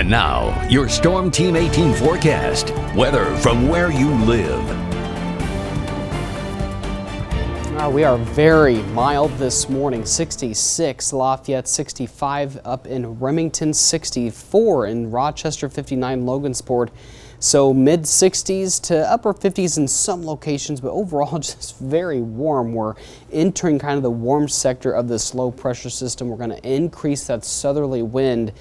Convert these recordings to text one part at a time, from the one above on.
And now, your Storm Team 18 forecast. Weather from where you live. We are very mild this morning. 66 Lafayette, 65 up in Remington, 64 in Rochester, 59 Logansport. So mid 60s to upper 50s in some locations, but overall just very warm. We're entering kind of the warm sector of this low pressure system. We're going to increase that southerly wind.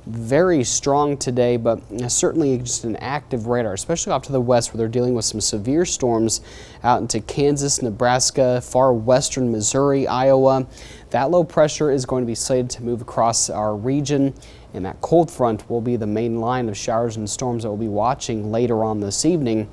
Very strong today, but certainly just an active radar, especially off to the west where they're dealing with some severe storms out into Kansas, Nebraska, far western Missouri, Iowa. That low pressure is going to be slated to move across our region, and that cold front will be the main line of showers and storms that we'll be watching later on this evening.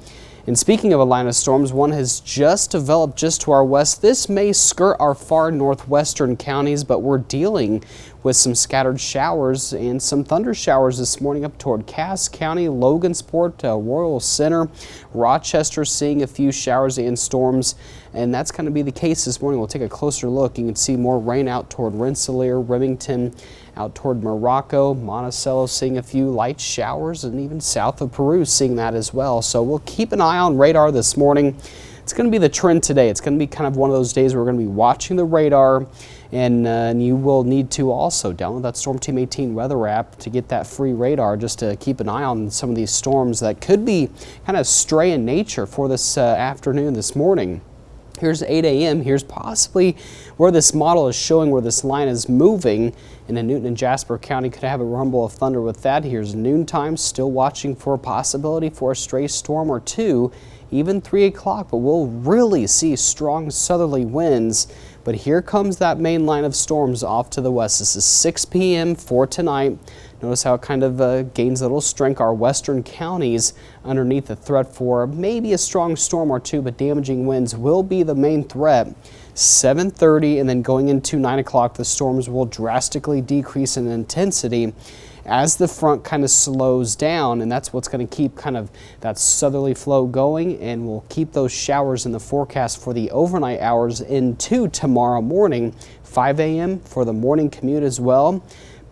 And speaking of a line of storms, one has just developed just to our west. This may skirt our far northwestern counties, but we're dealing with some scattered showers and some thunder showers this morning up toward Cass County, Logansport, Royal Center, Rochester, seeing a few showers and storms. And that's going to be the case this morning. We'll take a closer look. You can see more rain out toward Rensselaer, Remington, out toward Morocco, Monticello, seeing a few light showers, and even south of Peru seeing that as well. So we'll keep an eye on radar this morning. It's going to be the trend today. It's going to be kind of one of those days where we're going to be watching the radar, and you will need to also download that Storm Team 18 weather app to get that free radar, just to keep an eye on some of these storms that could be kind of stray in nature for this afternoon, this morning. Here's 8 a.m. Here's possibly where this model is showing where this line is moving. In Newton and Jasper County could have a rumble of thunder with that. Here's noontime, still watching for a possibility for a stray storm or two, even 3 o'clock, but we'll really see strong southerly winds. But here comes that main line of storms off to the west. This is 6 p.m. for tonight. Notice how it kind of gains a little strength. Our western counties underneath the threat for maybe a strong storm or two, but damaging winds will be the main threat. 7:30 and then going into 9 o'clock, the storms will drastically decrease in intensity as the front kind of slows down, and that's what's going to keep kind of that southerly flow going, and we'll keep those showers in the forecast for the overnight hours into tomorrow morning. 5 a.m. for the morning commute as well.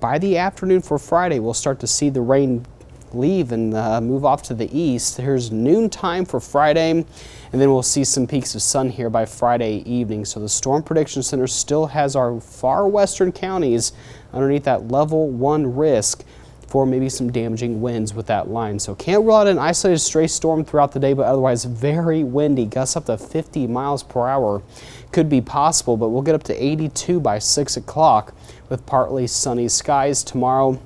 By the afternoon for Friday, we'll start to see the rain leave and move off to the east. Here's noontime for Friday, and then we'll see some peaks of sun here by Friday evening. So the Storm Prediction Center still has our far western counties underneath that level 1 risk for maybe some damaging winds with that line. So can't rule out an isolated stray storm throughout the day, but otherwise very windy. Gusts up to 50 miles per hour could be possible, but we'll get up to 82 by 6 o'clock with partly sunny skies tomorrow.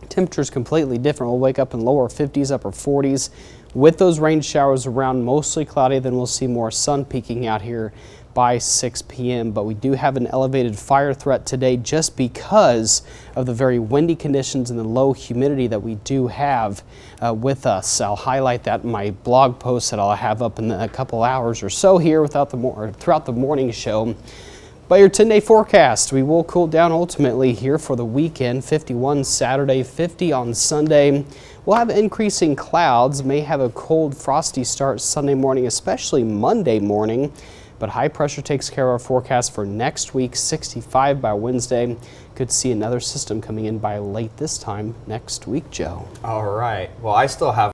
Temperatures completely different. We'll wake up in lower 50s, upper 40s with those rain showers around, mostly cloudy. Then we'll see more sun peeking out here by 6 p.m. But we do have an elevated fire threat today just because of the very windy conditions and the low humidity that we do have with us. I'll highlight that in my blog post that I'll have up in a couple hours or so here throughout the morning show. By your 10-day forecast, we will cool down ultimately here for the weekend. 51 Saturday, 50 on Sunday. We'll have increasing clouds, may have a cold, frosty start Sunday morning, especially Monday morning. But high pressure takes care of our forecast for next week. 65 by Wednesday. Could see another system coming in by late this time next week, Joe. All right. Well, I still have